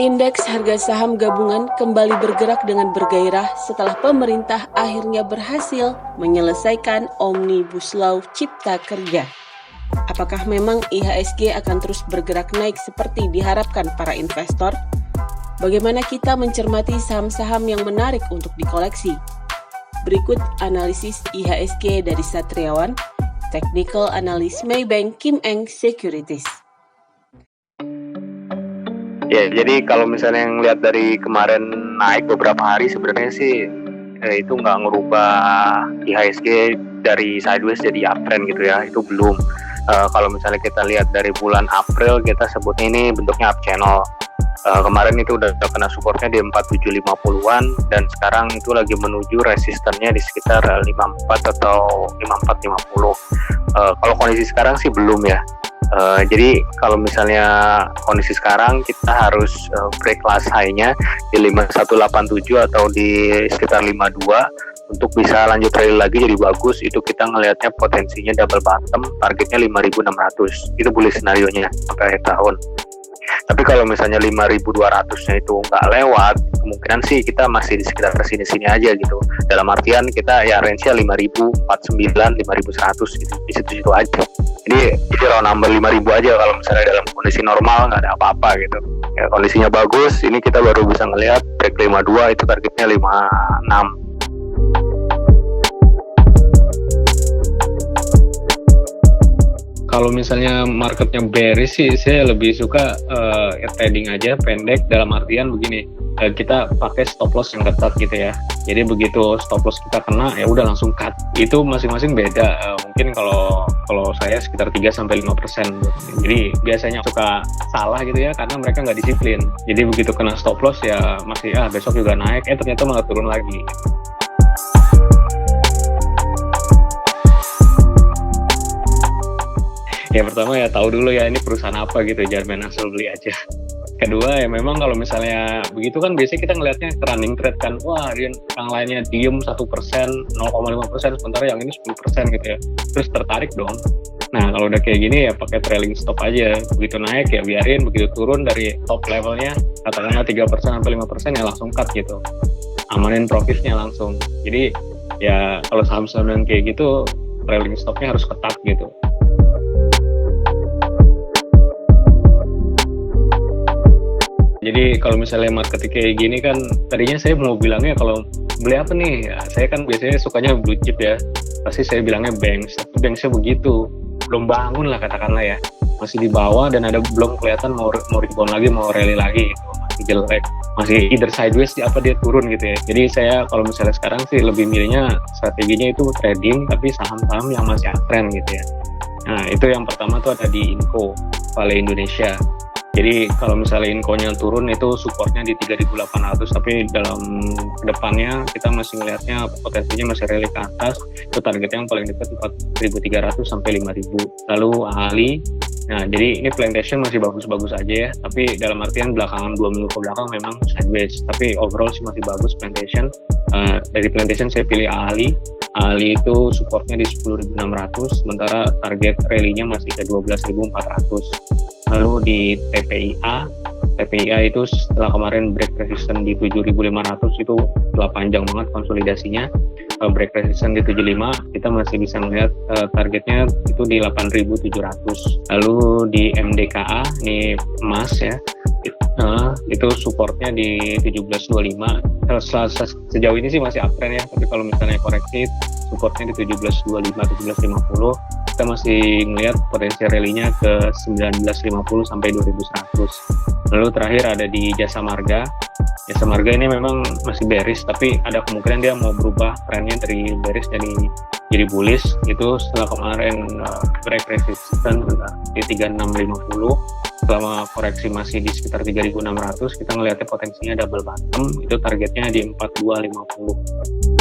Indeks harga saham gabungan kembali bergerak dengan bergairah setelah pemerintah akhirnya berhasil menyelesaikan Omnibus Law Cipta Kerja. Apakah memang IHSG akan terus bergerak naik seperti diharapkan para investor? Bagaimana kita mencermati saham-saham yang menarik untuk dikoleksi? Berikut analisis IHSG dari Satriawan, Technical Analyst Maybank Kim Eng Securities. Ya, jadi kalau misalnya yang lihat dari kemarin naik beberapa hari sebenarnya sih itu nggak ngerubah IHSG dari sideways jadi uptrend gitu ya, itu belum. Kalau misalnya kita lihat dari bulan April, kita sebutnya ini bentuknya up channel. Kemarin itu udah kena supportnya di 4750-an dan sekarang itu lagi menuju resistennya di sekitar 54 atau 5450. Kalau kondisi sekarang sih belum ya. Jadi kalau misalnya kondisi sekarang kita harus break last high-nya di 5187 atau di sekitar 52 untuk bisa lanjut rally lagi jadi bagus. Itu kita ngelihatnya potensinya double bottom, targetnya 5600. Itu bullish scenario-nya sampai akhir tahun. Tapi kalau misalnya 5200-nya itu nggak lewat, kemungkinan sih kita masih di sekitar sini-sini aja gitu. Dalam artian kita ya range-nya 5049, 5100 gitu. Di situ-situ aja. Jadi round number 5000 aja kalau misalnya dalam kondisi normal nggak ada apa-apa gitu. Ya, kondisinya bagus, ini kita baru bisa ngelihat break 52 itu targetnya 56. Kalau misalnya marketnya bearish sih, saya lebih suka trading aja pendek, dalam artian begini, kita pakai stop loss yang ketat gitu ya. Jadi begitu stop loss kita kena, ya udah langsung cut. Itu masing-masing beda. Mungkin kalau saya sekitar 3-5%. Jadi biasanya suka salah gitu ya, karena mereka nggak disiplin. Jadi begitu kena stop loss ya masih besok juga naik, ternyata malah turun lagi. Ya pertama ya tahu dulu ya ini perusahaan apa gitu, jangan main asal beli aja. Kedua ya memang kalau misalnya begitu kan biasanya kita ngelihatnya running trade kan, wah yang lainnya diem 1%, 0,5%, sementara yang ini 10% gitu ya, terus tertarik dong. Nah kalau udah kayak gini ya pakai trailing stop aja, begitu naik ya biarin, begitu turun dari top levelnya katakanlah 3-5% ya langsung cut gitu, amanin profitnya langsung. Jadi ya kalau saham-saham yang kayak gitu trailing stopnya harus ketat gitu. Jadi kalau misalnya market kayak gini kan, tadinya saya mau bilangnya kalau beli apa nih, ya, saya kan biasanya sukanya blue chip ya, pasti saya bilangnya banks, tapi banksnya begitu, belum bangun lah katakanlah ya, masih di bawah dan ada belum kelihatan mau rebound lagi, mau rally lagi gitu, masih jelek, masih either sideways apa dia turun gitu ya. Jadi saya kalau misalnya sekarang sih lebih milihnya strateginya itu trading, tapi saham-saham yang masih uptrend gitu ya. Nah itu yang pertama tuh ada di Inco, Vale Indonesia. Jadi kalau misalnya Inco-nya turun itu supportnya di 3.800, tapi dalam kedepannya kita masih melihatnya potensinya masih rally ke atas. Itu targetnya yang paling dekat 4.300 sampai 5.000. Lalu Ali, nah jadi ini plantation masih bagus-bagus aja ya, tapi dalam artian belakangan 2 minggu ke belakang memang sideways, tapi overall sih masih bagus plantation. Dari plantation saya pilih Ali itu supportnya di 10.600, sementara target rally-nya masih ke 12.400. Lalu di TPIA itu setelah kemarin break resistance di 7.500 itu telah panjang banget konsolidasinya, break resistance di 75, kita masih bisa melihat targetnya itu di 8.700. Lalu di MDKA ini emas ya, itu supportnya di 1725. Sejauh ini sih masih uptrend ya, tapi kalau misalnya koreksi supportnya di 1725, 1750. Kita masih melihat potensi rally-nya ke 1950 sampai 2100. Lalu terakhir ada di Jasa Marga. Jasa Marga ini memang masih bearish, tapi ada kemungkinan dia mau berubah trennya dari bearish jadi bullish. Itu setelah kemarin break resistance di 3650. Selama koreksi masih di sekitar 3.600, kita ngelihatnya potensinya double bottom, itu targetnya di 4250.